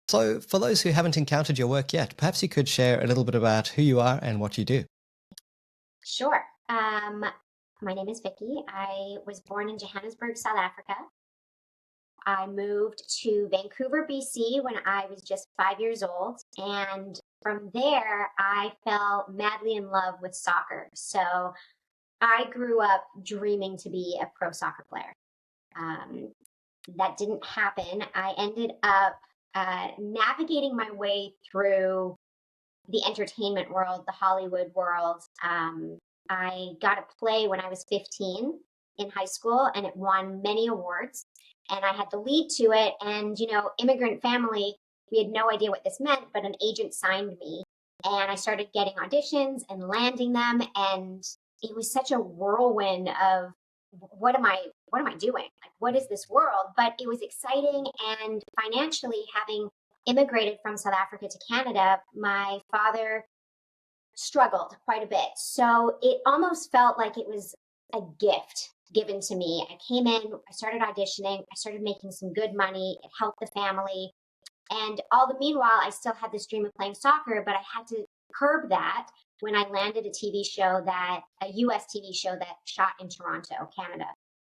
So, for those who haven't encountered your work yet, perhaps you could share a little bit about who you are and what you do. Sure. My name is Vikki. I was born in Johannesburg, South Africa. I moved to Vancouver, BC when I was just 5 years old. And from there, I fell madly in love with soccer. So I grew up dreaming to be a pro soccer player. Um, that didn't happen. I ended up navigating my way through the entertainment world, the Hollywood world. I got a play when I was 15 in high school, and it won many awards. And I had the lead to it. And, immigrant family, we had no idea what this meant, but an agent signed me. And I started getting auditions and landing them. And it was such a whirlwind of what am I doing? Like, what is this world? But it was exciting. And financially, having immigrated from South Africa to Canada, my father struggled quite a bit. So it almost felt like it was a gift given to me. I came in, I started auditioning, I started making some good money. It helped the family. And all the meanwhile, I still had this dream of playing soccer, but I had to curb that when I landed a US TV show that shot in Toronto, Canada.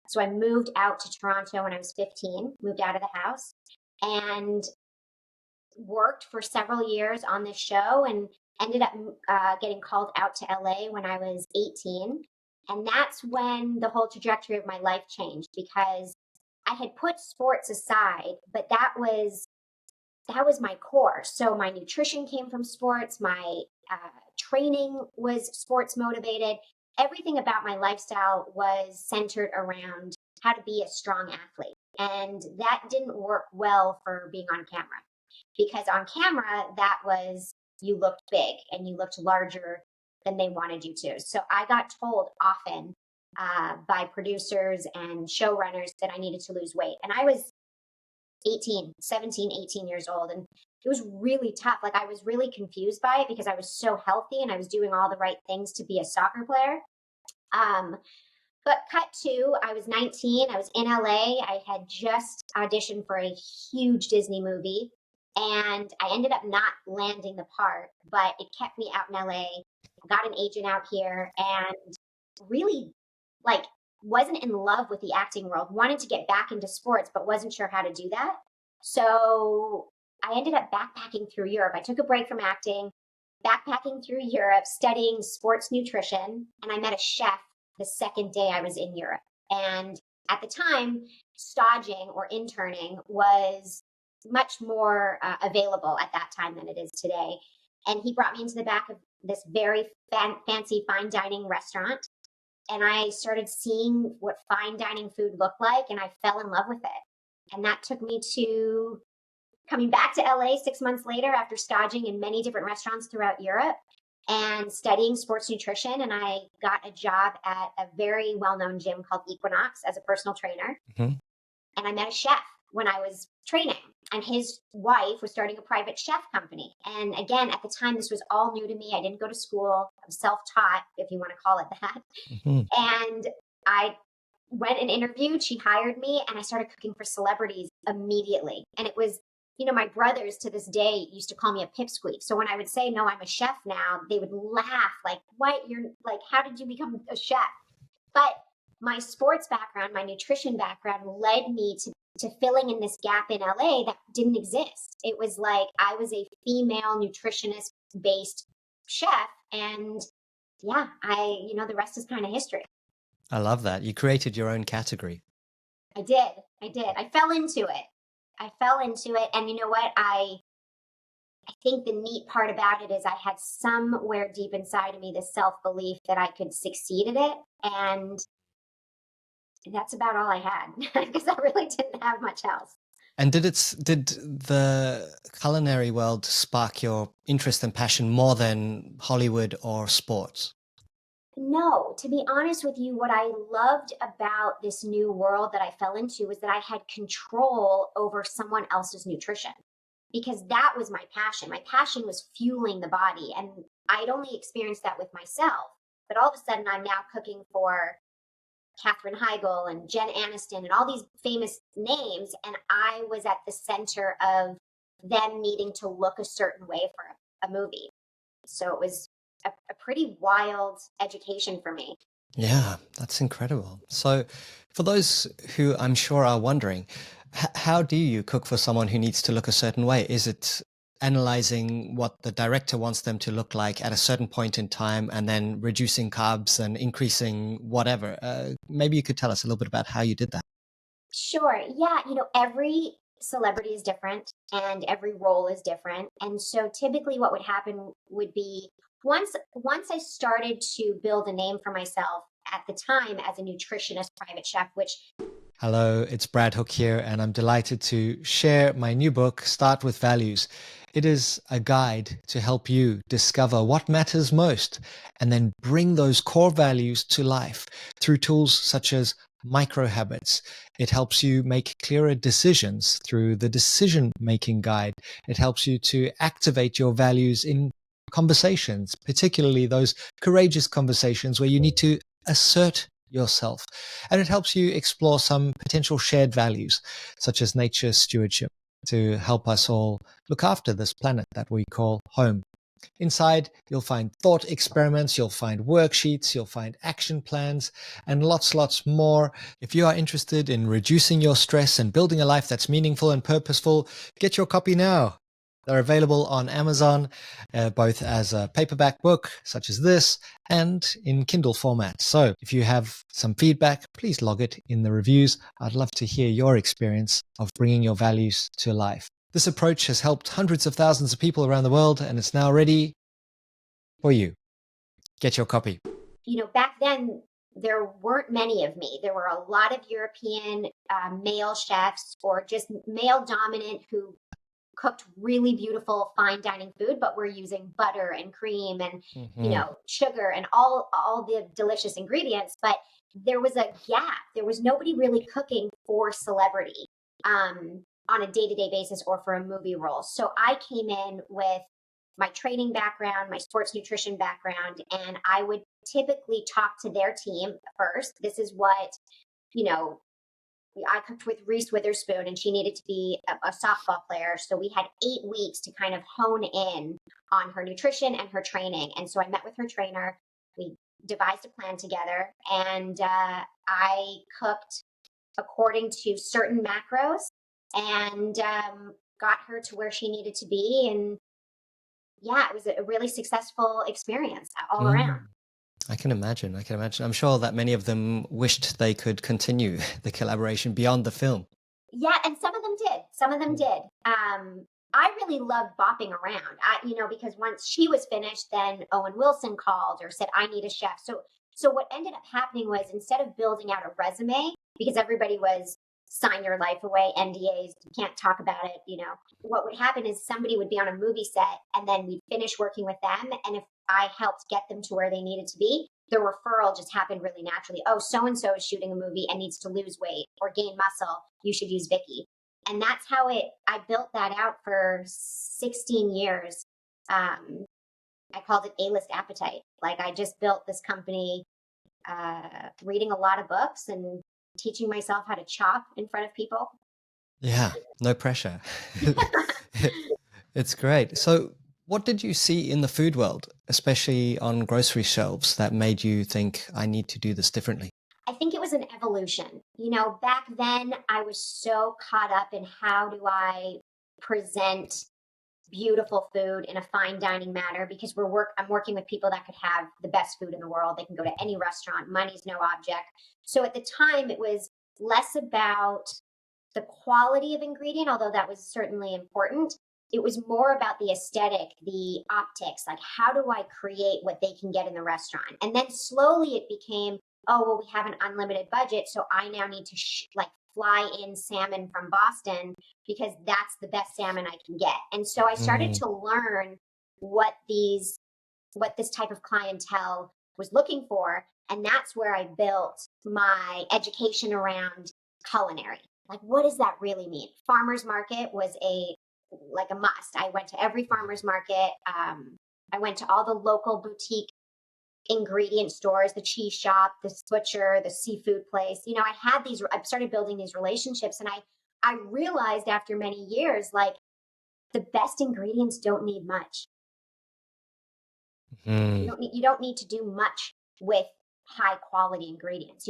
So I moved out to Toronto when I was 15, moved out of the house, and worked for several years on this show and ended up getting called out to LA when I was 18. And that's when the whole trajectory of my life changed, because I had put sports aside, but that was my core. So my nutrition came from sports, my training was sports motivated. Everything about my lifestyle was centered around how to be a strong athlete. And that didn't work well for being on camera, because on camera, that was, you looked big and you looked larger than they wanted you to. So I got told often by producers and showrunners that I needed to lose weight. And I was 18 years old. And it was really tough. Like, I was really confused by it because I was so healthy and I was doing all the right things to be a soccer player. But cut to, I was 19, I was in LA. I had just auditioned for a huge Disney movie, and I ended up not landing the part, but it kept me out in LA. I got an agent out here and really, like, wasn't in love with the acting world, wanted to get back into sports, but wasn't sure how to do that. So I ended up backpacking through Europe. I took a break from acting, backpacking through Europe, studying sports nutrition, and I met a chef the second day I was in Europe. And at the time, staging or interning was much more available at that time than it is today. And he brought me into the back of this very fancy fine dining restaurant. And I started seeing what fine dining food looked like, and I fell in love with it. And that took me to coming back to LA 6 months later after staging in many different restaurants throughout Europe and studying sports nutrition. And I got a job at a very well-known gym called Equinox as a personal trainer. Mm-hmm. And I met a chef when I was training, and his wife was starting a private chef company. And again, at the time, this was all new to me. I didn't go to school. I was self-taught, if you want to call it that. Mm-hmm. And I went and interviewed. She hired me, and I started cooking for celebrities immediately. And it was, my brothers to this day used to call me a pipsqueak. So when I would say, no, I'm a chef now, they would laugh like, what? You're like, how did you become a chef? But my sports background, my nutrition background led me to filling in this gap in LA that didn't exist. It was like I was a female nutritionist based chef. And yeah, the rest is kind of history. I love that. You created your own category. I did. I fell into it. And you know what? I think the neat part about it is I had somewhere deep inside of me this self-belief that I could succeed at it. And that's about all I had, because I really didn't have much else. And did the culinary world spark your interest and passion more than Hollywood or sports? No, to be honest with you, what I loved about this new world that I fell into was that I had control over someone else's nutrition, because that was my passion. My passion was fueling the body, and I'd only experienced that with myself. But all of a sudden, I'm now cooking for Katherine Heigl and Jen Aniston and all these famous names, and I was at the center of them needing to look a certain way for a movie. So it was a pretty wild education for me. Yeah, that's incredible. So, for those who I'm sure are wondering, how do you cook for someone who needs to look a certain way? Is it analyzing what the director wants them to look like at a certain point in time and then reducing carbs and increasing whatever? Maybe you could tell us a little bit about how you did that. Sure. Yeah. Every celebrity is different and every role is different. And so typically what would happen would be once I started to build a name for myself at the time as a nutritionist private chef, which Hello, it's Brad Hook here, and I'm delighted to share my new book, Start with Values. It is a guide to help you discover what matters most and then bring those core values to life through tools such as micro habits. It helps you make clearer decisions through the decision making guide. It helps you to activate your values in conversations, particularly those courageous conversations where you need to assert yourself. And it helps you explore some potential shared values, such as nature stewardship, to help us all look after this planet that we call home. Inside, you'll find thought experiments, you'll find worksheets, you'll find action plans, and lots more. If you are interested in reducing your stress and building a life that's meaningful and purposeful, get your copy now. They're available on Amazon, both as a paperback book, such as this, and in Kindle format. So if you have some feedback, please log it in the reviews. I'd love to hear your experience of bringing your values to life. This approach has helped hundreds of thousands of people around the world, and it's now ready for you. Get your copy. Back then, there weren't many of me. There were a lot of European male chefs or just male dominant who cooked really beautiful fine dining food, but we're using butter and cream and sugar and all the delicious ingredients. But there was a gap. There was nobody really cooking for celebrity on a day-to-day basis or for a movie role. So I came in with my training background, my sports nutrition background, and I would typically talk to their team first. This is what, I cooked with Reese Witherspoon and she needed to be a softball player. So we had 8 weeks to kind of hone in on her nutrition and her training. And so I met with her trainer. We devised a plan together and I cooked according to certain macros and got her to where she needed to be. And yeah, it was a really successful experience all around. I can imagine. I'm sure that many of them wished they could continue the collaboration beyond the film. Yeah, and some of them did. Some of them did. I really loved bopping around. Because once she was finished, then Owen Wilson called or said, "I need a chef." So what ended up happening was instead of building out a resume, because everybody was sign your life away, NDAs, you can't talk about it. What would happen is somebody would be on a movie set, and then we'd finish working with them, and if I helped get them to where they needed to be, the referral just happened really naturally. Oh, so-and-so is shooting a movie and needs to lose weight or gain muscle. You should use Vikki. And that's how I built that out for 16 years. I called it A-List Appetite. Like I just built this company, reading a lot of books and teaching myself how to chop in front of people. Yeah, no pressure. It's great. So what did you see in the food world, especially on grocery shelves, that made you think, I need to do this differently? I think it was an evolution. Back then I was so caught up in how do I present beautiful food in a fine dining manner because I'm working with people that could have the best food in the world. They can go to any restaurant. Money's no object. So at the time it was less about the quality of ingredient, although that was certainly important. It was more about the aesthetic, the optics, like how do I create what they can get in the restaurant? And then slowly it became, oh, well, we have an unlimited budget. So I now need to fly in salmon from Boston because that's the best salmon I can get. And so I started to learn what this type of clientele was looking for. And that's where I built my education around culinary. Like, what does that really mean? Farmer's market was a must. I went to every farmer's market. I went to all the local boutique ingredient stores, the cheese shop, the butcher, the seafood place. I started building these relationships and I realized after many years, like the best ingredients don't need much. Mm. You don't need to do much with high quality ingredients.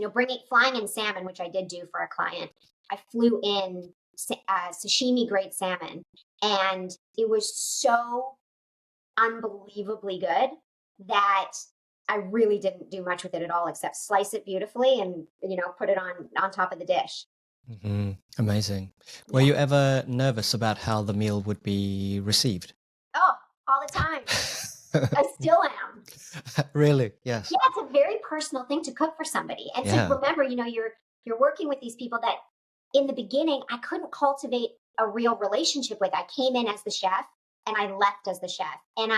Flying in salmon, which I did do for a client. I flew in sashimi grade salmon, and it was so unbelievably good that I really didn't do much with it at all, except slice it beautifully and put it on top of the dish. Mm-hmm. Amazing. Were you ever nervous about how the meal would be received? Oh, all the time. I still am. Really? Yes. Yeah, it's a very personal thing to cook for somebody. And to remember, you're working with these people that in the beginning I couldn't cultivate a real relationship with. I came in as the chef and I left as the chef. And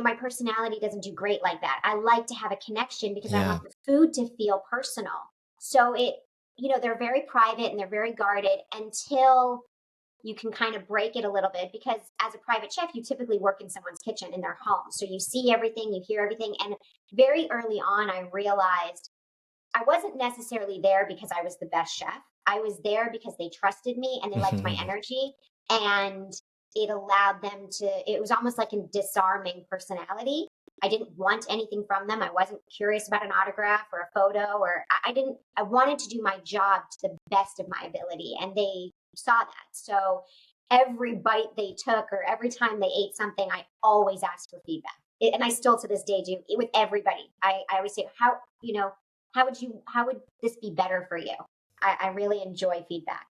my personality doesn't do great like that. I like to have a connection because I want the food to feel personal. So they're very private and they're very guarded until you can kind of break it a little bit, because as a private chef, you typically work in someone's kitchen in their home. So you see everything, you hear everything. And very early on, I realized I wasn't necessarily there because I was the best chef. I was there because they trusted me and they liked my energy. And it allowed them it was almost like a disarming personality. I didn't want anything from them. I wasn't curious about an autograph or a photo, or I wanted to do my job to the best of my ability. And they saw that. So every bite they took or every time they ate something, I always asked for feedback. And I still to this day do it with everybody. I always say, how would this be better for you? I really enjoy feedback.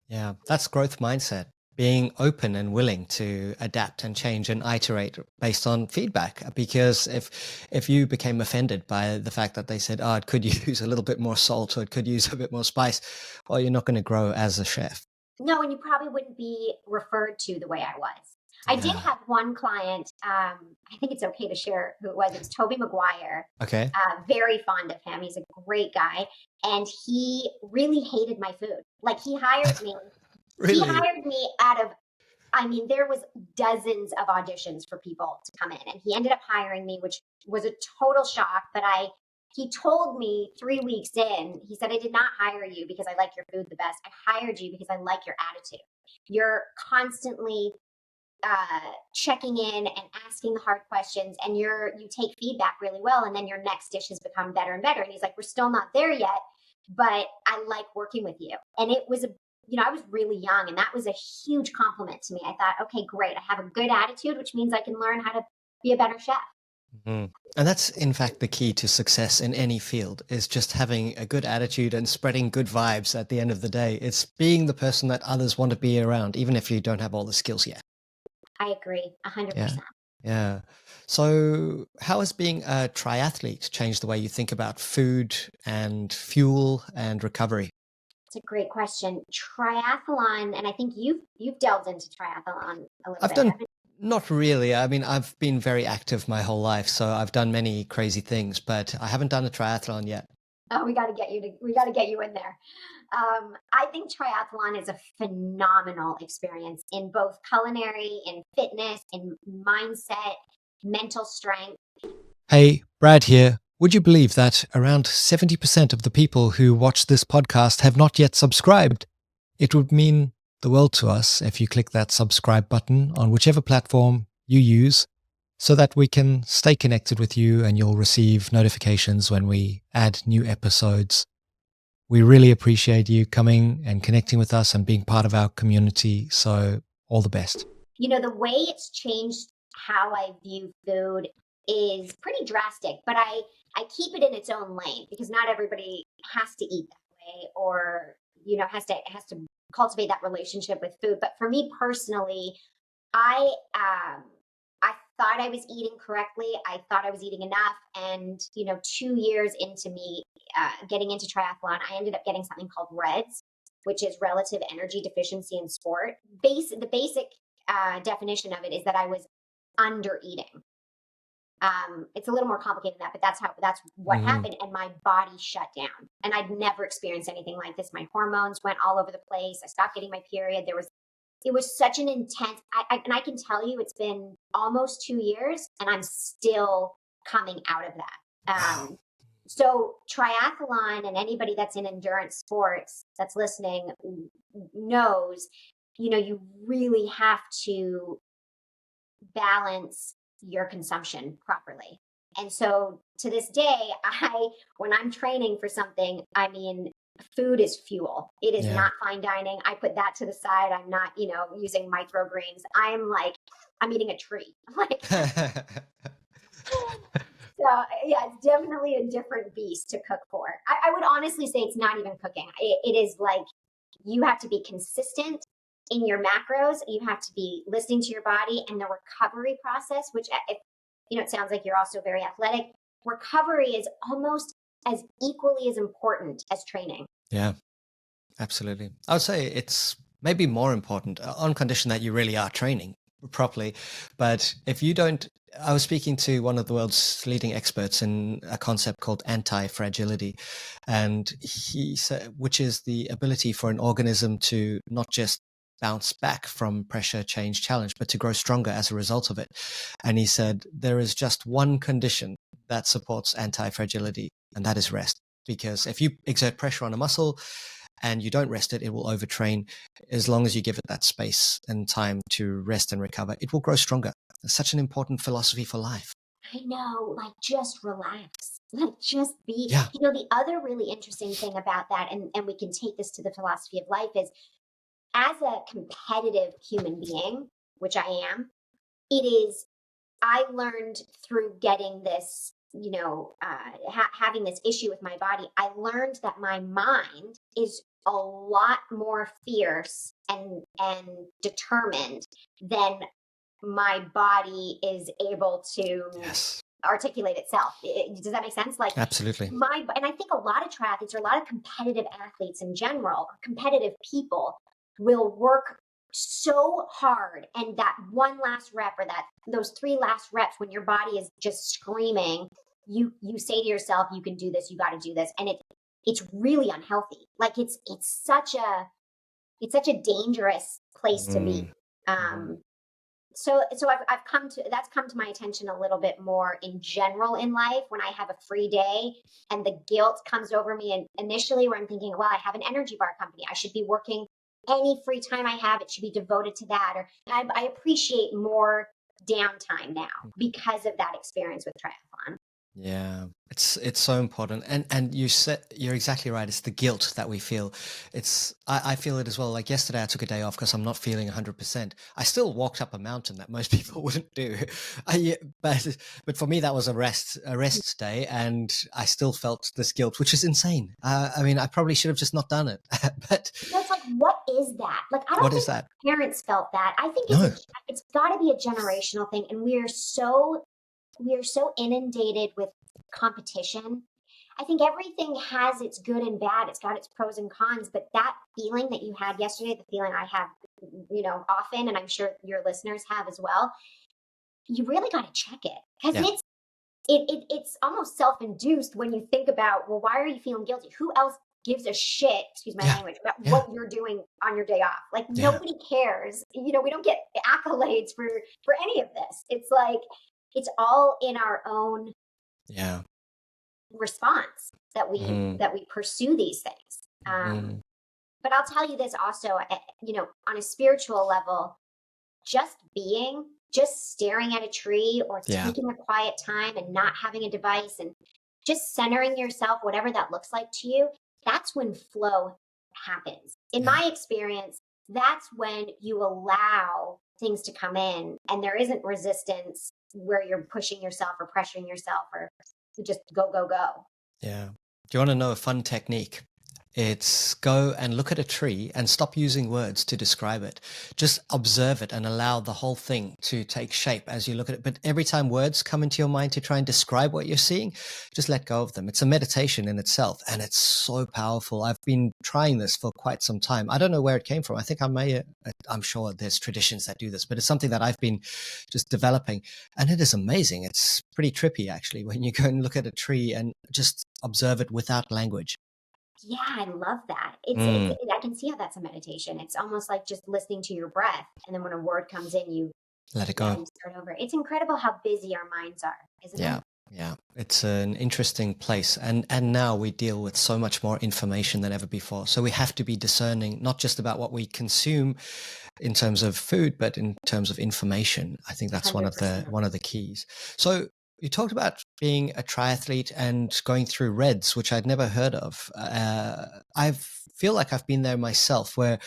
Yeah, that's growth mindset. Being open and willing to adapt and change and iterate based on feedback. Because if you became offended by the fact that they said, oh, it could use a little bit more salt or it could use a bit more spice, well, you're not going to grow as a chef. No, and you probably wouldn't be referred to the way I was. I did have one client, I think it's okay to share who it was. It was Toby McGuire. Okay. Very fond of him. He's a great guy. And he really hated my food. Like, he hired me. Really? He hired me there was dozens of auditions for people to come in. And he ended up hiring me, which was a total shock. But he told me 3 weeks in, he said, I did not hire you because I like your food the best. I hired you because I like your attitude. You're constantly checking in and asking the hard questions, and you take feedback really well, and then your next dish has become better and better. And he's like, we're still not there yet, but I like working with you. And it was I was really young, and that was a huge compliment to me. I thought, okay, great. I have a good attitude, which means I can learn how to be a better chef. Mm-hmm. And that's in fact the key to success in any field, is just having a good attitude and spreading good vibes at the end of the day. It's being the person that others want to be around, even if you don't have all the skills yet. I agree 100%. Yeah. So how has being a triathlete changed the way you think about food and fuel and recovery? It's a great question. Triathlon, and I think you've delved into triathlon a little bit. Not really. I mean, I've been very active my whole life, so I've done many crazy things, but I haven't done a triathlon yet. Oh, we got to get you in there. I think triathlon is a phenomenal experience in both culinary, in fitness, in mindset, mental strength. Hey, Brad here. Would you believe that around 70% of the people who watch this podcast have not yet subscribed? It would mean the world to us if you click that subscribe button on whichever platform you use, so that we can stay connected with you and you'll receive notifications when we add new episodes. We really appreciate you coming and connecting with us and being part of our community. So all the best. The way it's changed how I view food is pretty drastic, but I keep it in its own lane, because not everybody has to eat that way, or has to cultivate that relationship with food. But for me personally, I thought I was eating correctly. I thought I was eating enough. And 2 years into me getting into triathlon, I ended up getting something called REDS, which is relative energy deficiency in sport. The basic definition of it is that I was under eating. It's a little more complicated than that, but that's what happened, and my body shut down. And I'd never experienced anything like this. My hormones went all over the place. I stopped getting my period. It was such an intense, and I can tell you, it's been almost 2 years, and I'm still coming out of that. So triathlon, and anybody that's in endurance sports that's listening knows you really have to balance your consumption properly. And so to this day, when I'm training for something, I mean, food is fuel. It is Yeah. not fine dining. I put that to the side. I'm not, using microgreens. I'm eating a tree. Like, so yeah, it's definitely a different beast to cook for. I would honestly say it's not even cooking. It is like you have to be consistent in your macros. You have to be listening to your body and the recovery process, which it sounds like you're also very athletic. Recovery is almost as equally as important as training. Yeah, absolutely. I would say it's maybe more important on condition that you really are training properly. But if you don't, I was speaking to one of the world's leading experts in a concept called anti-fragility. And he said, which is the ability for an organism to not just bounce back from pressure, change, challenge, but to grow stronger as a result of it. And he said, there is just one condition that supports anti-fragility, and that is rest. Because if you exert pressure on a muscle and you don't rest it, it will overtrain. As long as you give it that space and time to rest and recover, it will grow stronger. It's such an important philosophy for life. I know, like just relax, like just be. Yeah. The other really interesting thing about that, and we can take this to the philosophy of life, is as a competitive human being, which I am, I learned through getting this, having this issue with my body, I learned that my mind is a lot more fierce and determined than my body is able to articulate itself. Does that make sense? Like, absolutely. And I think a lot of triathletes, or a lot of competitive athletes in general, or competitive people, will work so hard, and that one last rep, or those 3 last reps, when your body is just screaming, you say to yourself, you can do this, you got to do this, and it's really unhealthy. Like it's such a dangerous place to be. So I've that's come to my attention a little bit more in general in life, when I have a free day and the guilt comes over me, and initially where I'm thinking, well, I have an energy bar company, I should be working any free time I have, it should be devoted to that. Or I appreciate more downtime now because of that experience with triathlon. Yeah, it's so important, and you're exactly right. It's the guilt that we feel. I feel it as well. Like yesterday, I took a day off because I'm not feeling 100%. I still walked up a mountain that most people wouldn't do, but for me that was a rest day, and I still felt this guilt, which is insane. I mean, I probably should have just not done it. But it's like, what is that? Like, I don't what think is that? parents felt that. I think No. it's got to be a generational thing, and we are so inundated with competition. I think everything has its good and bad. It's got its pros and cons, but that feeling that you had yesterday, the feeling I have, often, and I'm sure your listeners have as well, you really got to check it, because it's almost self-induced when you think about, well, why are you feeling guilty? Who else gives a shit, excuse my language, about what you're doing on your day off? Like, nobody cares. We don't get accolades for any of this. It's like, it's all in our own response that we pursue these things. But I'll tell you this also, on a spiritual level, just staring at a tree, or taking a quiet time and not having a device, and just centering yourself, whatever that looks like to you, that's when flow happens. In my experience, that's when you allow things to come in and there isn't resistance where you're pushing yourself or pressuring yourself, or just go, go, go. Yeah. Do you want to know a fun technique? It's go and look at a tree and stop using words to describe it. Just observe it and allow the whole thing to take shape as you look at it. But every time words come into your mind to try and describe what you're seeing, just let go of them. It's a meditation in itself, and it's so powerful. I've been trying this for quite some time. I don't know where it came from. I think I'm sure there's traditions that do this, but it's something that I've been just developing, and it is amazing. It's pretty trippy, actually, when you go and look at a tree and just observe it without language. Yeah, I love that. I can see how that's a meditation. It's almost like just listening to your breath, and then when a word comes in, you let it go. You start over. It's incredible how busy our minds are, isn't it? Yeah, it's an interesting place. And now we deal with so much more information than ever before. So we have to be discerning, not just about what we consume in terms of food, but in terms of information. I think that's 100%. one of the keys. So you talked about being a triathlete and going through REDs, which I'd never heard of. I feel like I've been there myself, where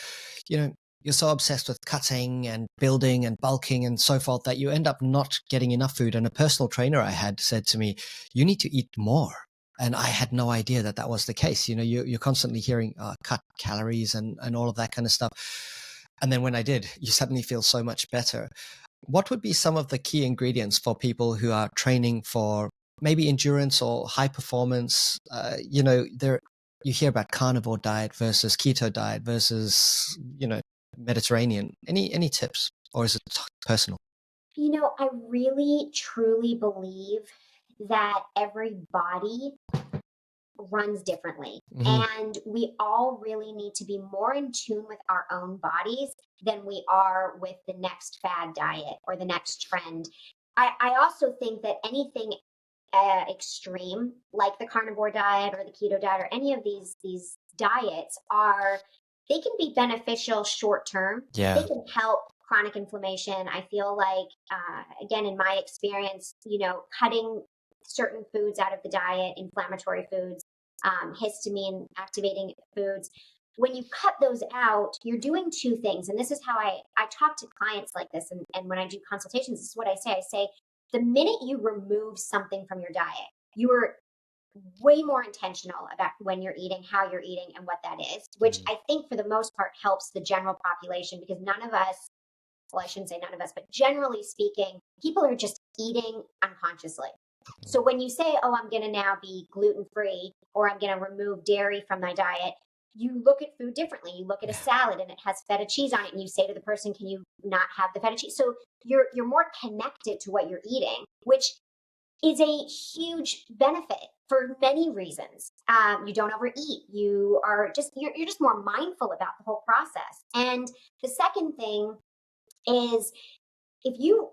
you know you're so obsessed with cutting and building and bulking and so forth that you end up not getting enough food. And a personal trainer I had said to me, "You need to eat more." And I had no idea that that was the case. You're constantly hearing cut calories and all of that kind of stuff. And then when I did, you suddenly feel so much better. What would be some of the key ingredients for people who are training for maybe endurance or high performance? There you hear about carnivore diet versus keto diet versus Mediterranean. Any tips, or is it personal? I really truly believe that every body runs differently. Hmm. And we all really need to be more in tune with our own bodies than we are with the next fad diet or the next trend. I also think that anything extreme, like the carnivore diet or the keto diet or any of these diets, they can be beneficial short term. They Yeah. can help chronic inflammation. I feel like, again, in my experience, cutting certain foods out of the diet, inflammatory foods, histamine activating foods. When you cut those out, you're doing two things. And this is how I talk to clients like this. And when I do consultations, this is what I say. I say, the minute you remove something from your diet, you are way more intentional about when you're eating, how you're eating, and what that is, which Mm. I think for the most part helps the general population because none of us, well, I shouldn't say none of us, but generally speaking, people are just eating unconsciously. So when you say, oh, I'm going to now be gluten free or I'm going to remove dairy from my diet, you look at food differently. You look at a Yeah. salad and it has feta cheese on it, and you say to the person, can you not have the feta cheese? So you're more connected to what you're eating, which is a huge benefit for many reasons. You don't overeat. You're just more mindful about the whole process. And the second thing is, if you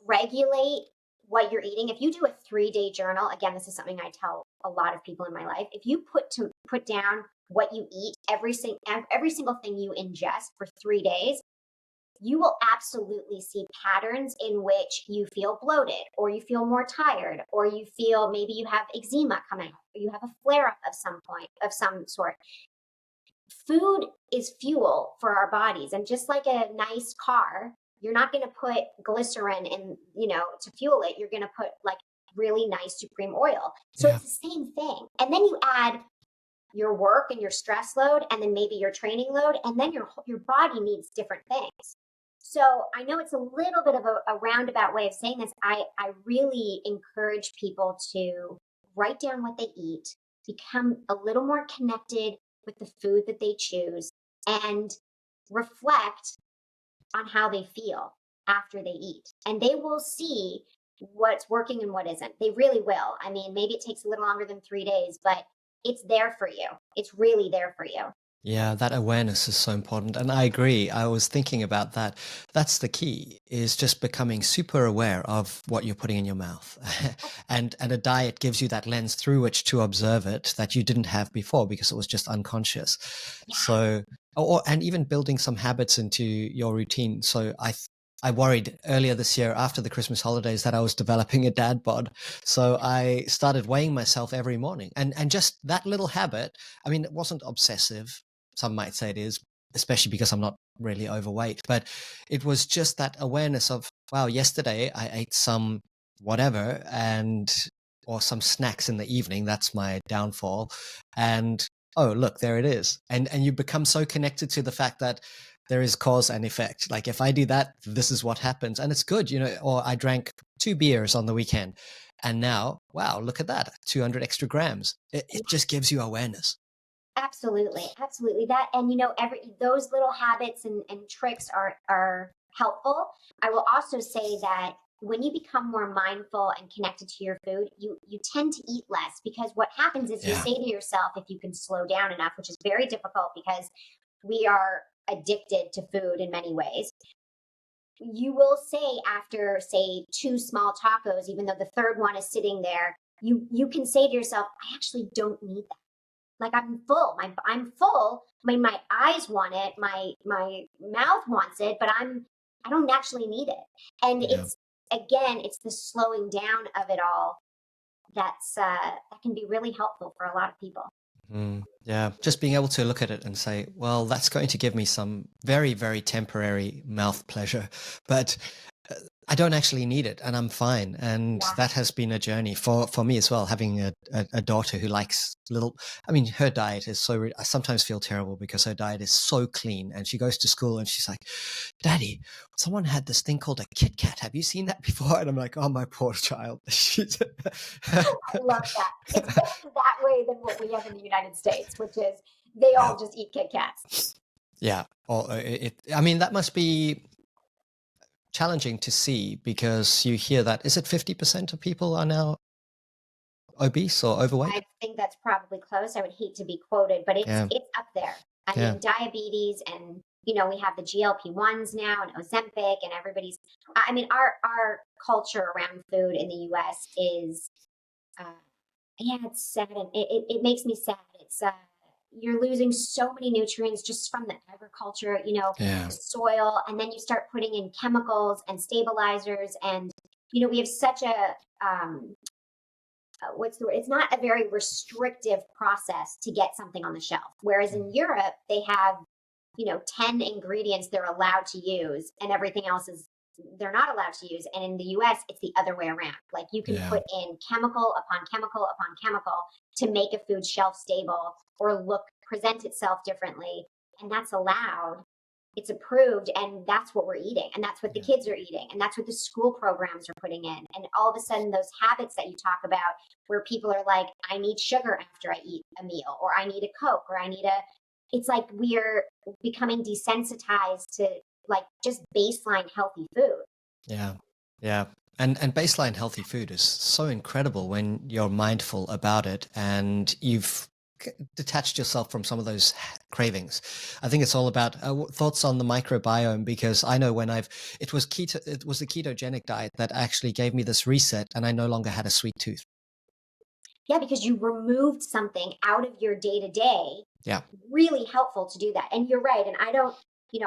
regulate what you're eating, if you do a 3-day journal, again, this is something I tell a lot of people in my life. If you put down what you eat, every single thing you ingest for 3 days, you will absolutely see patterns in which you feel bloated or you feel more tired or you feel maybe you have eczema coming up or you have a flare up of some sort. Food is fuel for our bodies, and just like a nice car, you're not going to put glycerin in, to fuel it. You're going to put like really nice supreme oil. So Yeah. it's the same thing. And then you add your work and your stress load and then maybe your training load, and then your body needs different things. So I know it's a little bit of a roundabout way of saying this. I really encourage people to write down what they eat, become a little more connected with the food that they choose, and reflect on how they feel after they eat. And they will see what's working and what isn't. They really will. I mean, maybe it takes a little longer than 3 days, but it's there for you. It's really there for you. Yeah, that awareness is so important. And I agree. I was thinking about that. That's the key, is just becoming super aware of what you're putting in your mouth. And a diet gives you that lens through which to observe it that you didn't have before because it was just unconscious. So, and even building some habits into your routine. So I worried earlier this year after the Christmas holidays that I was developing a dad bod. So I started weighing myself every morning. And just that little habit, I mean, it wasn't obsessive. Some might say it is, especially because I'm not really overweight. But it was just that awareness of, wow, yesterday I ate some whatever or some snacks in the evening. That's my downfall. And oh, look, there it is. And you become so connected to the fact that there is cause and effect. Like if I do that, this is what happens. And it's good, or I drank 2 beers on the weekend. And now, wow, look at that, 200 extra grams. It just gives you awareness. Absolutely, absolutely. That, and every those little habits and tricks are helpful. I will also say that when you become more mindful and connected to your food, you tend to eat less, because what happens is you Yeah. say to yourself, if you can slow down enough, which is very difficult because we are addicted to food in many ways. you will say after, say, 2 small tacos, even though the third one is sitting there, you can say to yourself, I actually don't need that. Like, I'm full. I'm full. I mean, my eyes want it. My mouth wants it, but I don't actually need it. And Yeah. it's the slowing down of it all that can be really helpful for a lot of people. Yeah, just being able to look at it and say, well, that's going to give me some very, very temporary mouth pleasure, but I don't actually need it and I'm fine. And Yeah. that has been a journey for me as well, having a daughter who likes her diet is so, I sometimes feel terrible because her diet is so clean and she goes to school and she's like, Daddy, someone had this thing called a Kit Kat. Have you seen that before? And I'm like, oh, my poor child. I love that. It's better that way than what we have in the United States, which is they all just eat Kit Kats. Yeah. That must be challenging to see because you hear that, is it 50% of people are now obese or overweight? I think that's probably close. I would hate to be quoted, but it's up there. I mean, diabetes, and we have the GLP-1s now and Ozempic, and everybody's. I mean, our culture around food in the U.S. is, it's sad, and it makes me sad. It's you're losing so many nutrients just from the agriculture, the soil, and then you start putting in chemicals and stabilizers, and we have such a what's the word? It's not a very restrictive process to get something on the shelf. Whereas in Europe, they have, 10 ingredients they're allowed to use and everything else they're not allowed to use. And in the US, it's the other way around. Like, you can put in chemical upon chemical upon chemical to make a food shelf stable or present itself differently. And that's allowed. It's approved, and that's what we're eating, and that's what the kids are eating, and that's what the school programs are putting in. And all of a sudden, those habits that you talk about, where people are like, I need sugar after I eat a meal, or I need a Coke, or it's like we're becoming desensitized to like just baseline healthy food. Yeah. And baseline healthy food is so incredible when you're mindful about it and you've detached yourself from some of those cravings. I think it's all about thoughts on the microbiome, because I know when it was the ketogenic diet that actually gave me this reset, and I no longer had a sweet tooth. Yeah, because you removed something out of your day to day. Yeah. Really helpful to do that. And you're right. And I don't,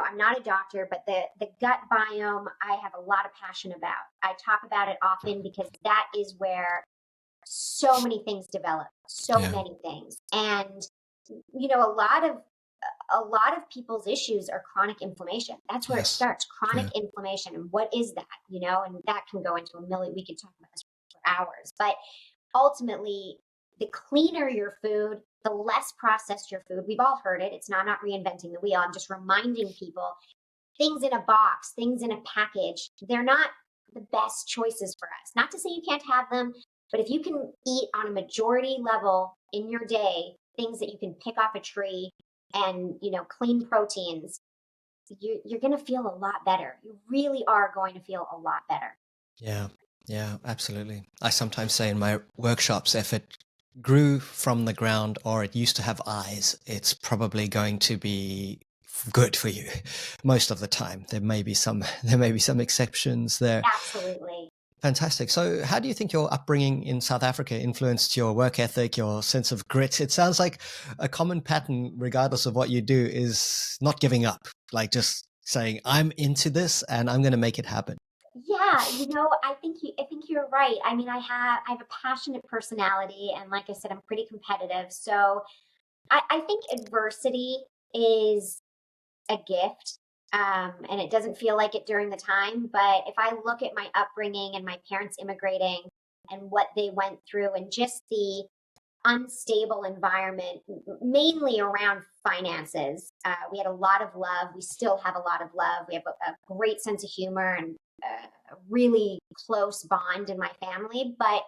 I'm not a doctor, but the gut biome, I have a lot of passion about. I talk about it often because that is where so many things develop, many things. And, a lot of people's issues are chronic inflammation. That's where it starts, chronic inflammation. And what is that, and that can go into we could talk about this for hours, but ultimately the cleaner your food, the less processed your food. We've all heard it. It's not reinventing the wheel. I'm just reminding people, things in a box, things in a package, they're not the best choices for us. Not to say you can't have them, but if you can eat on a majority level in your day, things that you can pick off a tree and, clean proteins, you're going to feel a lot better. You really are going to feel a lot better. Yeah, absolutely. I sometimes say in my workshops, if it grew from the ground or it used to have eyes, it's probably going to be good for you most of the time. There may be some exceptions there. Absolutely. Fantastic. So how do you think your upbringing in South Africa influenced your work ethic, your sense of grit? It sounds like a common pattern, regardless of what you do, is not giving up, like just saying, I'm into this and I'm going to make it happen. Yeah, I think you're right. I mean, I have a passionate personality, and like I said, I'm pretty competitive. So I think adversity is a gift. And it doesn't feel like it during the time. But if I look at my upbringing and my parents immigrating and what they went through and just the unstable environment, mainly around finances, we had a lot of love. We still have a lot of love. We have a great sense of humor and a really close bond in my family. But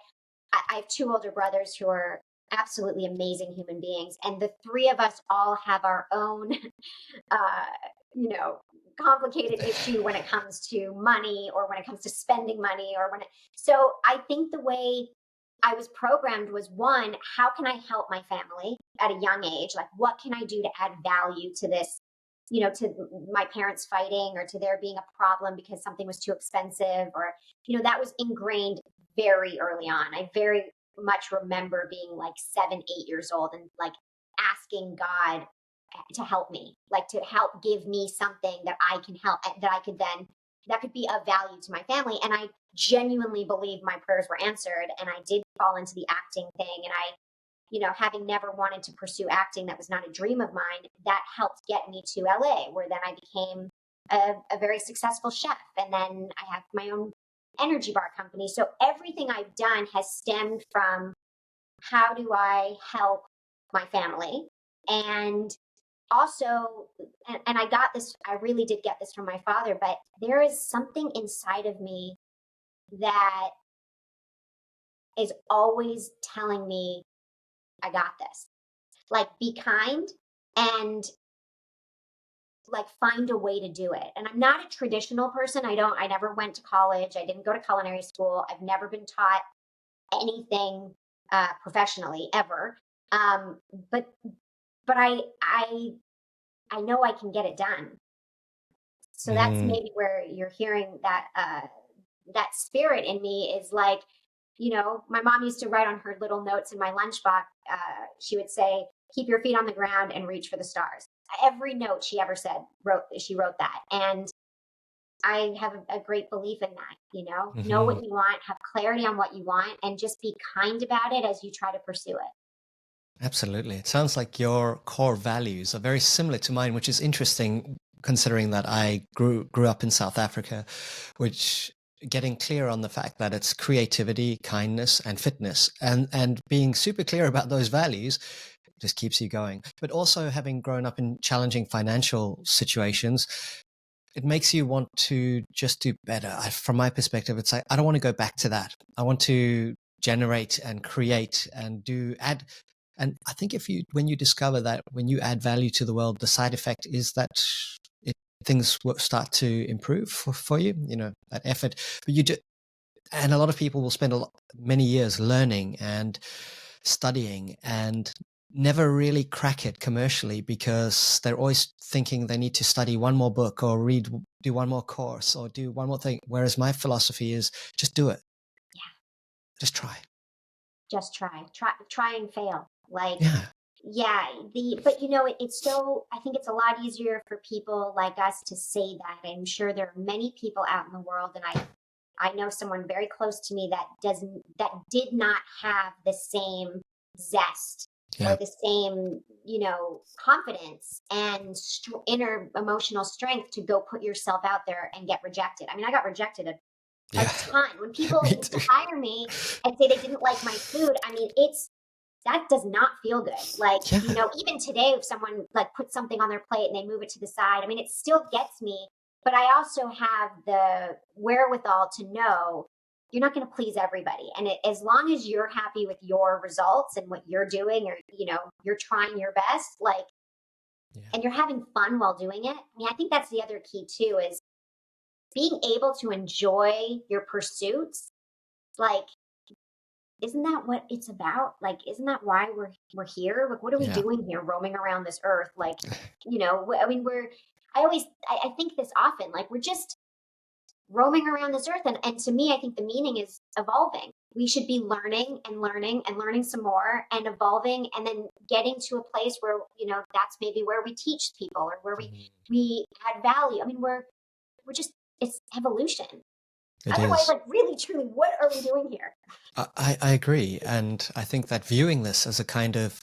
I have 2 older brothers who are absolutely amazing human beings. And the 3 of us all have our own, complicated issue when it comes to money or when it comes to spending money so I think the way I was programmed was, one, how can I help my family at a young age? Like, what can I do to add value to this to my parents fighting or to there being a problem because something was too expensive, or, that was ingrained very early on. I very much remember being like 7, 8 years old and like asking God to help me, like to help give me something that I can help, that I could then, that could be of value to my family. And I genuinely believe my prayers were answered. And I did fall into the acting thing. And I, having never wanted to pursue acting, that was not a dream of mine, that helped get me to LA, where then I became a very successful chef. And then I have my own energy bar company. So everything I've done has stemmed from how do I help my family? And also, and I got this, I really did get this from my father, but there is something inside of me that is always telling me, I got this. Like, be kind and like find a way to do it. And I'm not a traditional person. I never went to college. I didn't go to culinary school. I've never been taught anything professionally ever. But I know I can get it done. So that's maybe where you're hearing that that spirit in me is like, my mom used to write on her little notes in my lunchbox. She would say, "Keep your feet on the ground and reach for the stars." Every note she ever said, she wrote that. And I have a great belief in that, know what you want, have clarity on what you want, and just be kind about it as you try to pursue it. Absolutely. It sounds like your core values are very similar to mine, which is interesting considering that I grew up in South Africa, which getting clear on the fact that it's creativity, kindness, and fitness, and being super clear about those values just keeps you going. But also having grown up in challenging financial situations, it makes you want to just do better. From my perspective, it's like, I don't want to go back to that. I want to generate and create and add. And I think when you discover that when you add value to the world, the side effect is that things will start to improve for you, that effort. But you do, and a lot of people will spend many years learning and studying and never really crack it commercially because they're always thinking they need to study one more book or do one more course or do one more thing. Whereas my philosophy is just do it. Yeah. Just try. Just try and fail. Like, yeah, but it's so, I think it's a lot easier for people like us to say that. I'm sure there are many people out in the world, and I know someone very close to me that did not have the same zest or the same, confidence and inner emotional strength to go put yourself out there and get rejected. I mean, I got rejected a ton. When people hire me and say they didn't like my food, I mean, that does not feel good. Like, even today, if someone like puts something on their plate and they move it to the side, I mean, it still gets me, but I also have the wherewithal to know you're not going to please everybody. And as long as you're happy with your results and what you're doing, or, you're trying your best, like, and you're having fun while doing it. I mean, I think that's the other key too, is being able to enjoy your pursuits. Like, isn't that what it's about? Like, isn't that why we're here? Like, what are we doing here, roaming around this earth? Like, I mean, I think this often, like, we're just roaming around this earth. And to me, I think the meaning is evolving. We should be learning and learning and learning some more and evolving, and then getting to a place where, that's maybe where we teach people or where we add value. I mean, we're just, it's evolution. Otherwise, like, really, truly, what are we doing here? I agree. And I think that viewing this as a kind of,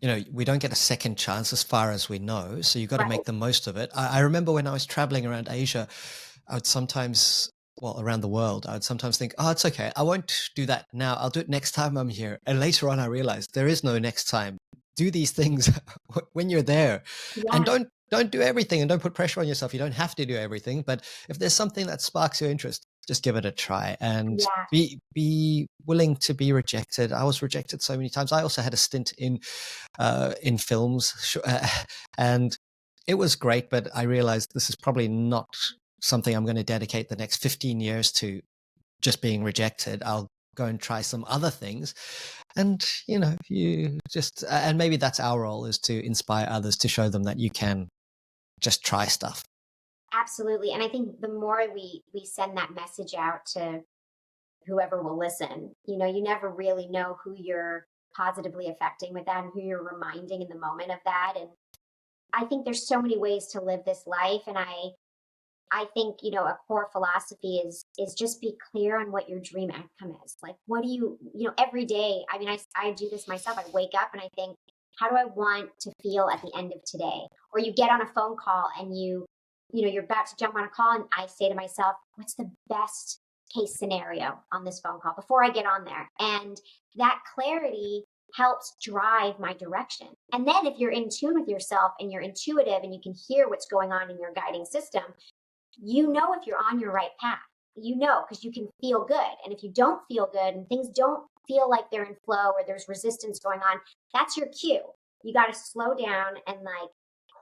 we don't get a second chance as far as we know. So you've got to make the most of it. I remember when I was traveling around Asia, I would sometimes, around the world, I would sometimes think, oh, it's okay. I won't do that now. I'll do it next time I'm here. And later on, I realized there is no next time. Do these things when you're there, and don't do everything, and don't put pressure on yourself. You don't have to do everything, but if there's something that sparks your interest, just give it a try and be willing to be rejected. I was rejected so many times. I also had a stint in films, and it was great, but I realized this is probably not something I'm going to dedicate the next 15 years to, just being rejected. I'll go and try some other things. And, you just, and maybe that's our role, is to inspire others, to show them that you can just try stuff. Absolutely. And I think the more we send that message out to whoever will listen, you never really know who you're positively affecting with that and who you're reminding in the moment of that. And I think there's so many ways to live this life. And I think, a core philosophy is just be clear on what your dream outcome is. Like, what do you, every day, I mean, I do this myself. I wake up and I think, how do I want to feel at the end of today? Or you get on a phone call and you're about to jump on a call, and I say to myself, what's the best case scenario on this phone call before I get on there? And that clarity helps drive my direction. And then if you're in tune with yourself and you're intuitive and you can hear what's going on in your guiding system, if you're on your right path, because you can feel good. And if you don't feel good and things don't feel like they're in flow or there's resistance going on, that's your cue. You got to slow down and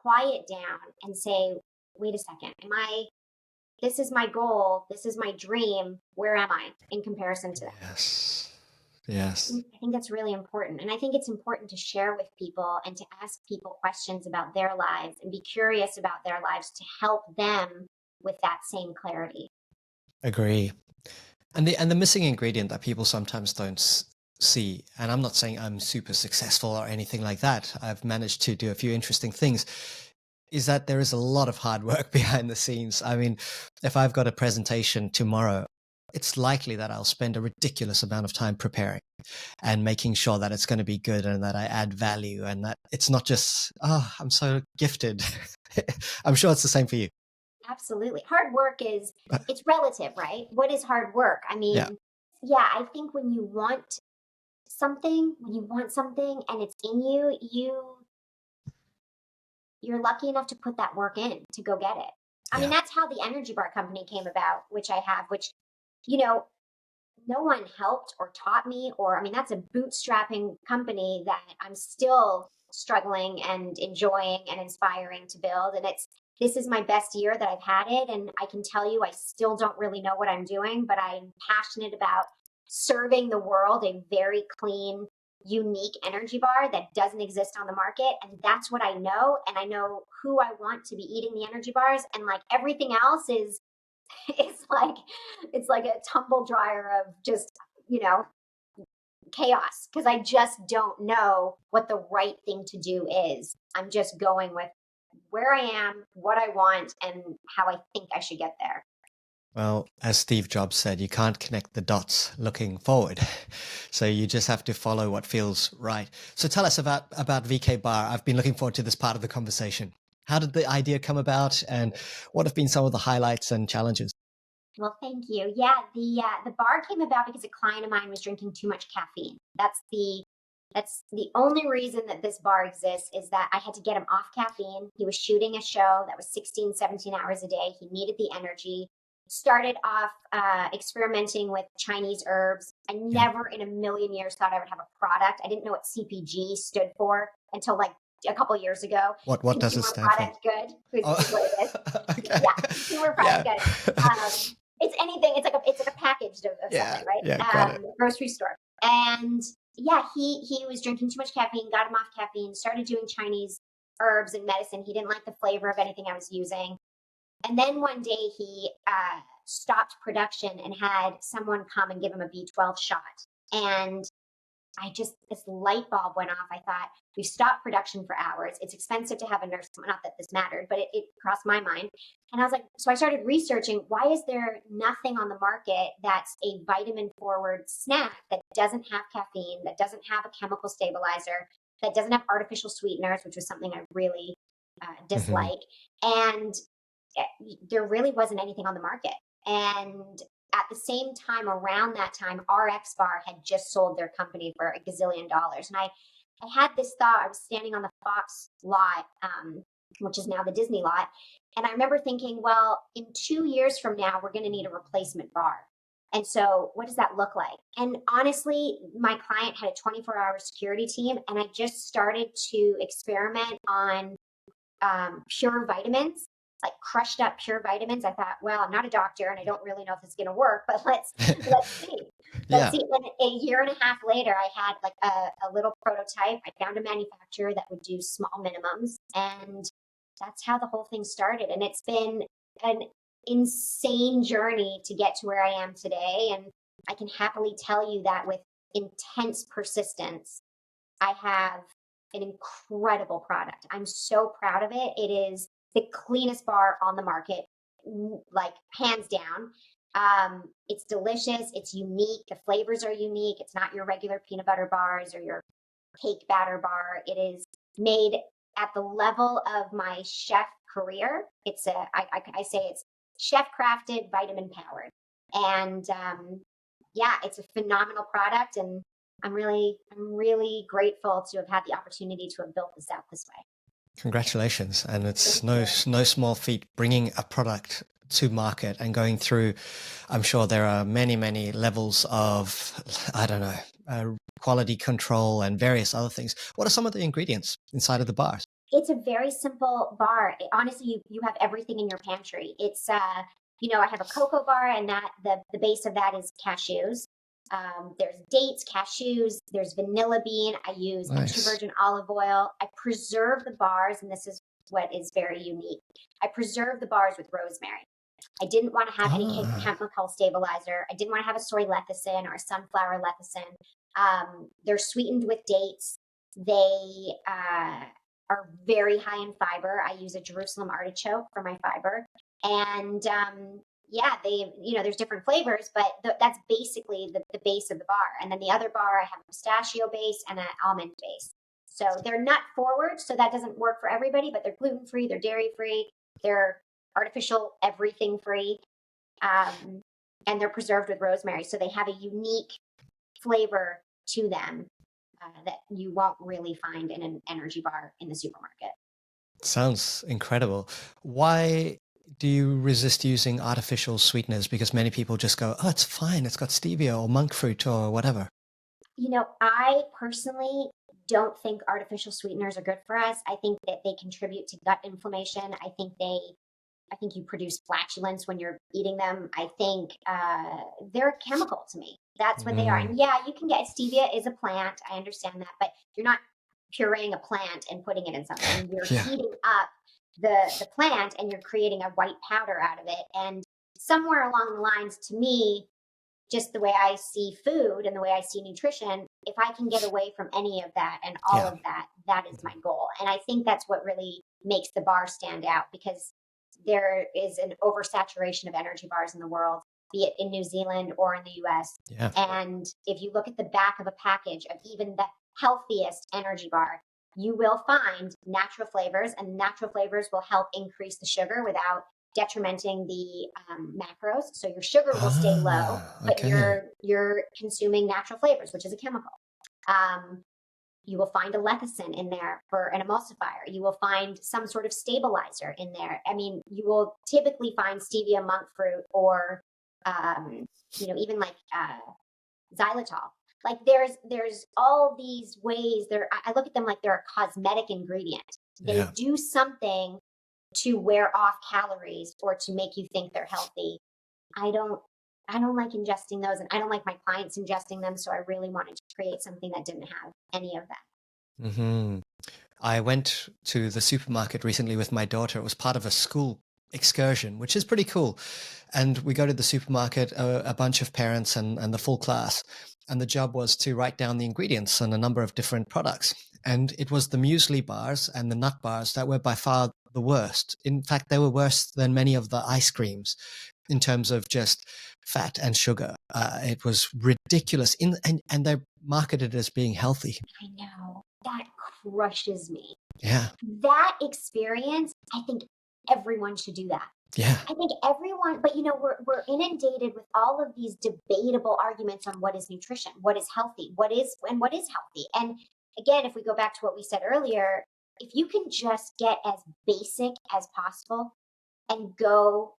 quiet down and say, wait a second, this is my goal, this is my dream, where am I in comparison to that? Yes. I think that's really important. And I think it's important to share with people and to ask people questions about their lives and be curious about their lives to help them with that same clarity. Agree. And the missing ingredient that people sometimes don't see, and I'm not saying I'm super successful or anything like that, I've managed to do a few interesting things, is that there is a lot of hard work behind the scenes. I mean, if I've got a presentation tomorrow, it's likely that I'll spend a ridiculous amount of time preparing and making sure that it's going to be good and that I add value, and that it's not just, I'm so gifted. I'm sure it's the same for you. Absolutely. Hard work it's relative, right? What is hard work? I mean, yeah, I think when you want something and it's in you're lucky enough to put that work in to go get it. I mean, that's how the energy bar company came about, which no one helped or taught me, that's a bootstrapping company that I'm still struggling and enjoying and inspiring to build. And this is my best year that I've had it. And I can tell you, I still don't really know what I'm doing, but I'm passionate about serving the world a very clean, unique energy bar that doesn't exist on the market. And that's what I know. And I know who I want to be eating the energy bars. And everything else it's like a tumble dryer of just, chaos, because I just don't know what the right thing to do is. I'm just going with where I am, what I want, and how I think I should get there. Well, as Steve Jobs said, you can't connect the dots looking forward. So you just have to follow what feels right. So tell us about VK Bar. I've been looking forward to this part of the conversation. How did the idea come about, and what have been some of the highlights and challenges? Well, thank you. Yeah, the bar came about because a client of mine was drinking too much caffeine. That's the only reason that this bar exists, is that I had to get him off caffeine. He was shooting a show that was 16, 17 hours a day. He needed the energy. Started off experimenting with Chinese herbs. I never in a million years thought I would have a product. I didn't know what CPG stood for until a couple years ago. What does it stand product for? Good is what it is. Okay. Yeah, consumer product good. It's anything. It's like a package of something, right? Yeah, grocery store. And yeah, he was drinking too much caffeine. Got him off caffeine. Started doing Chinese herbs and medicine. He didn't like the flavor of anything I was using. And then one day he stopped production and had someone come and give him a B12 shot. And this light bulb went off. I thought, we've stopped production for hours. It's expensive to have a nurse. Not that this mattered, but it crossed my mind. And I was like, so I started researching, why is there nothing on the market that's a vitamin forward snack that doesn't have caffeine, that doesn't have a chemical stabilizer, that doesn't have artificial sweeteners, which was something I really dislike. And there really wasn't anything on the market. And at the same time, around that time, RX Bar had just sold their company for $1 gazillion. And I had this thought. I was standing on the Fox lot, which is now the Disney lot. And I remember thinking, well, in 2 years from now, we're going to need a replacement bar. And so what does that look like? And honestly, my client had a 24-hour security team, and I just started to experiment on pure vitamins like crushed up pure vitamins. I thought, well, I'm not a doctor and I don't really know if this is going to work, but let's see. Let's Yeah. see. And a year and a half later, I had like a little prototype. I found a manufacturer that would do small minimums, and that's how the whole thing started. And it's been an insane journey to get to where I am today. And I can happily tell you that with intense persistence, I have an incredible product. I'm so proud of it. It is the cleanest bar on the market, like hands down. It's delicious. It's unique. The flavors are unique. It's not your regular peanut butter bars or your cake batter bar. It is made at the level of my chef career. I say it's chef crafted, vitamin powered. And yeah, it's a phenomenal product. And I'm really grateful to have had the opportunity to have built this out this way. Congratulations. And it's no small feat bringing a product to market and going through, I'm sure there are many levels of, I don't know, quality control and various other things. What are some of the ingredients inside of the bars? It's a very simple bar. Honestly, you have everything in your pantry. It's, I have a cocoa bar, and that the base of that is cashews. There's dates, cashews, there's vanilla bean. I use extra virgin olive oil. I preserve the bars, and this is what is very unique. I preserve the bars with rosemary. I didn't want to have any chemical stabilizer. I didn't want to have a soy lecithin or a sunflower lecithin. They're sweetened with dates. They are very high in fiber. I use a Jerusalem artichoke for my fiber. And yeah, there's different flavors, but that's basically the base of the bar. And then the other bar, I have a pistachio base and an almond base. So they're nut forward, so that doesn't work for everybody, but they're gluten-free, they're dairy-free, they're artificial everything free, and they're preserved with rosemary. So they have a unique flavor to them that you won't really find in an energy bar in the supermarket. Sounds incredible. Why do you resist using artificial sweeteners? Because many people just go, oh, it's fine. It's got stevia or monk fruit or whatever. I personally don't think artificial sweeteners are good for us. I think that they contribute to gut inflammation. I think you produce flatulence when you're eating them. I think they're a chemical to me. That's what they are. And yeah, you can get stevia is a plant. I understand that, but you're not pureeing a plant and putting it in something. You're heating up the plant and you're creating a white powder out of it. And somewhere along the lines, to me, just the way I see food and the way I see nutrition, if I can get away from any of that and all of that, that is my goal. And I think that's what really makes the bar stand out, because there is an oversaturation of energy bars in the world, be it in New Zealand or in the US. Yeah. And if you look at the back of a package of even the healthiest energy bar, you will find natural flavors, and natural flavors will help increase the sugar without detrimenting the macros. So your sugar will stay low, but you're consuming natural flavors, which is a chemical. You will find a lecithin in there for an emulsifier. You will find some sort of stabilizer in there. I mean, you will typically find stevia, monk fruit, or even like xylitol. Like there's all these ways. I look at them like they're a cosmetic ingredient. They do something to wear off calories or to make you think they're healthy. I don't like ingesting those, and I don't like my clients ingesting them. So I really wanted to create something that didn't have any of that. Mm-hmm. I went to the supermarket recently with my daughter. It was part of a school excursion, which is pretty cool. And we go to the supermarket, a bunch of parents and the full class. And the job was to write down the ingredients on a number of different products. And it was the muesli bars and the nut bars that were by far the worst. In fact, they were worse than many of the ice creams in terms of just fat and sugar. It was ridiculous. And they marketed it as being healthy. I know. That crushes me. Yeah. That experience, I think everyone should do that. Yeah. I think everyone, but we're inundated with all of these debatable arguments on what is nutrition, what is healthy, what is healthy. And again, if we go back to what we said earlier, if you can just get as basic as possible and go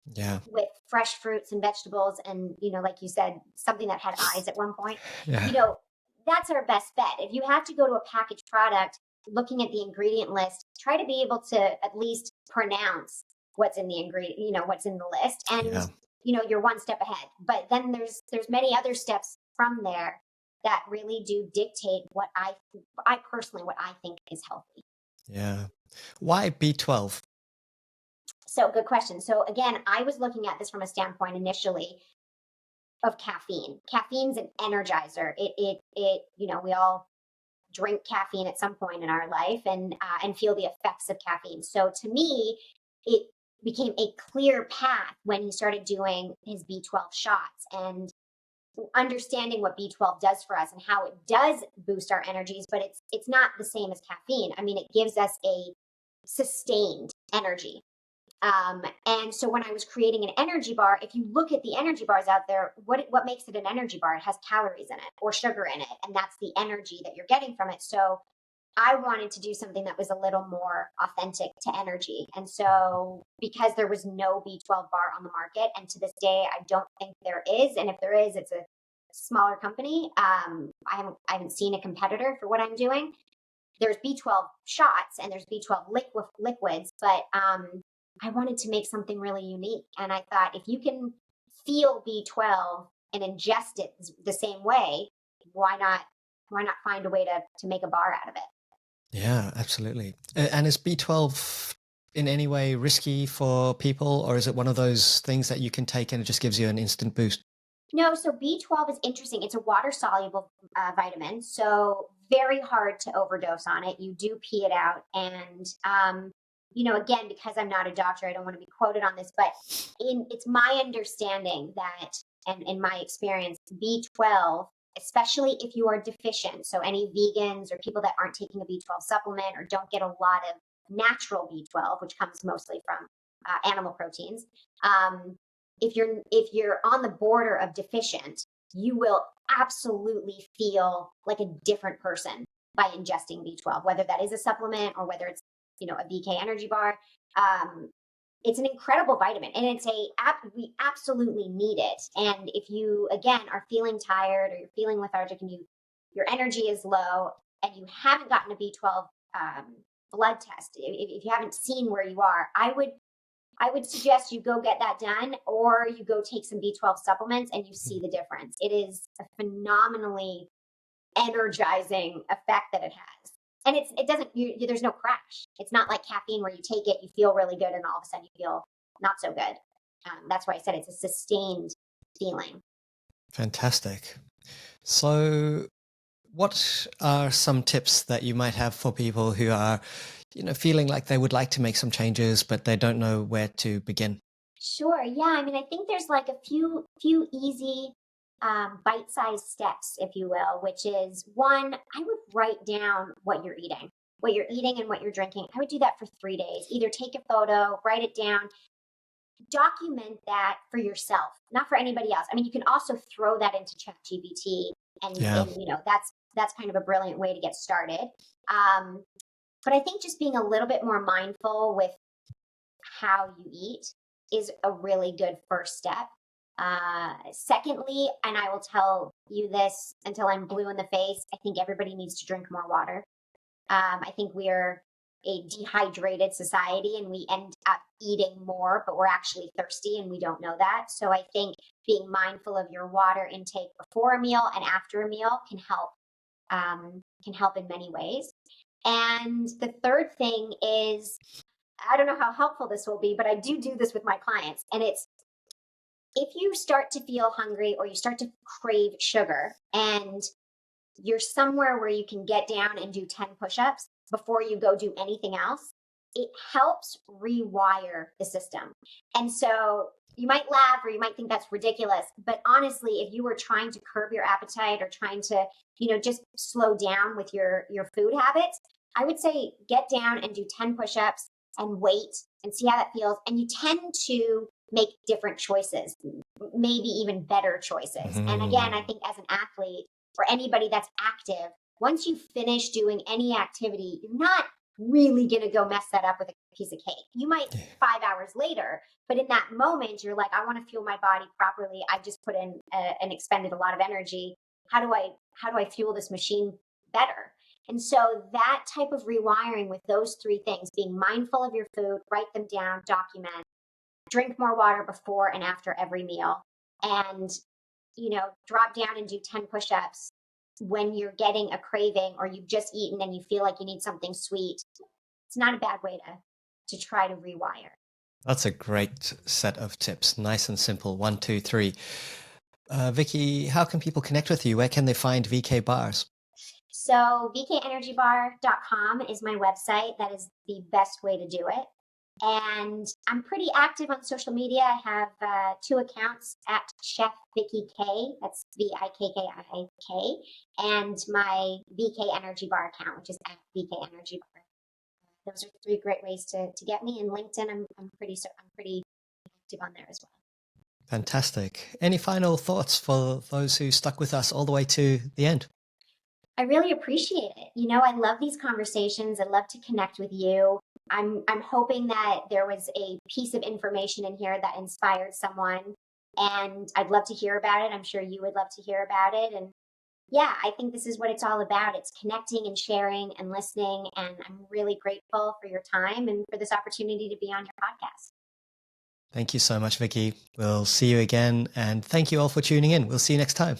with fresh fruits and vegetables and, like you said, something that had eyes at one point, that's our best bet. If you have to go to a packaged product, looking at the ingredient list, try to be able to at least pronounce what's in the ingredient, what's in the list, and Yeah. you're one step ahead. But then there's many other steps from there that really do dictate what I personally, what I think is healthy. Yeah. Why B12? So good question. So again, I was looking at this from a standpoint initially of caffeine. Caffeine's an energizer. We all drink caffeine at some point in our life and feel the effects of caffeine. So to me, it became a clear path when he started doing his B12 shots and understanding what B12 does for us and how it does boost our energies, but it's not the same as caffeine. I mean, it gives us a sustained energy. And so when I was creating an energy bar, if you look at the energy bars out there, what makes it an energy bar? It has calories in it or sugar in it, and that's the energy that you're getting from it. So I wanted to do something that was a little more authentic to energy. And so because there was no B12 bar on the market, and to this day, I don't think there is. And if there is, it's a smaller company. I haven't seen a competitor for what I'm doing. There's B12 shots and there's B12 liquids, but I wanted to make something really unique. And I thought if you can feel B12 and ingest it the same way, why not find a way to make a bar out of it? Yeah, absolutely. And is B12 in any way risky for people, or is it one of those things that you can take and it just gives you an instant boost? No, so B12 is interesting. It's a water soluble vitamin, so very hard to overdose on it. You do pee it out. And, again, because I'm not a doctor, I don't want to be quoted on this, but it's my understanding that, and in my experience, B12, especially if you are deficient, so any vegans or people that aren't taking a B12 supplement or don't get a lot of natural B12, which comes mostly from animal proteins, if you're on the border of deficient, you will absolutely feel like a different person by ingesting B12, whether that is a supplement or whether it's a VK energy bar. It's an incredible vitamin, and we absolutely need it. And if you again are feeling tired or you're feeling lethargic and your energy is low and you haven't gotten a B12 blood test, if you haven't seen where you are, I would suggest you go get that done, or you go take some B12 supplements and you see the difference. It is a phenomenally energizing effect that it has. And it doesn't, there's no crash. It's not like caffeine where you take it, you feel really good, and all of a sudden you feel not so good. That's why I said it's a sustained feeling. Fantastic. So what are some tips that you might have for people who are, feeling like they would like to make some changes, but they don't know where to begin? Sure. Yeah. I mean, I think there's like a few easy bite-sized steps, if you will, which is one, I would write down what you're eating and what you're drinking. I would do that for 3 days. Either take a photo, write it down, document that for yourself, not for anybody else. I mean, you can also throw that into ChatGPT, and that's kind of a brilliant way to get started. But I think just being a little bit more mindful with how you eat is a really good first step. Secondly, and I will tell you this until I'm blue in the face, I think everybody needs to drink more water. I think we're a dehydrated society and we end up eating more, but we're actually thirsty and we don't know that. So I think being mindful of your water intake before a meal and after a meal can help in many ways. And the third thing is, I don't know how helpful this will be, but I do this with my clients. And it's, if you start to feel hungry or you start to crave sugar and you're somewhere where you can get down and do 10 push-ups before you go do anything else, it helps rewire the system. And so you might laugh or you might think that's ridiculous, but honestly, if you were trying to curb your appetite or trying to, just slow down with your food habits, I would say get down and do 10 push-ups and wait and see how that feels. And you tend to make different choices, maybe even better choices. Mm-hmm. And again, I think as an athlete or anybody that's active, once you finish doing any activity, you're not really going to go mess that up with a piece of cake. You might 5 hours later, but in that moment, you're like, I want to fuel my body properly. I just put in and expended a lot of energy. How do I fuel this machine better? And so that type of rewiring with those three things, being mindful of your food, write them down, document, drink more water before and after every meal, and, drop down and do 10 push-ups when you're getting a craving or you've just eaten and you feel like you need something sweet. It's not a bad way to try to rewire. That's a great set of tips. Nice and simple. 1, 2, 3. Vikki, how can people connect with you? Where can they find VK bars? So vkenergybar.com is my website. That is the best way to do it. And I'm pretty active on social media. I have 2 accounts at Chef Vikki K. That's VIKKIK. And my VK Energy Bar account, which is at VK Energy Bar. Those are 3 great ways to get me. And LinkedIn, I'm pretty active on there as well. Fantastic. Any final thoughts for those who stuck with us all the way to the end? I really appreciate it. I love these conversations. I love to connect with you. I'm hoping that there was a piece of information in here that inspired someone, and I'd love to hear about it. I'm sure you would love to hear about it. And yeah, I think this is what it's all about. It's connecting and sharing and listening. And I'm really grateful for your time and for this opportunity to be on your podcast. Thank you so much, Vikki. We'll see you again. And thank you all for tuning in. We'll see you next time.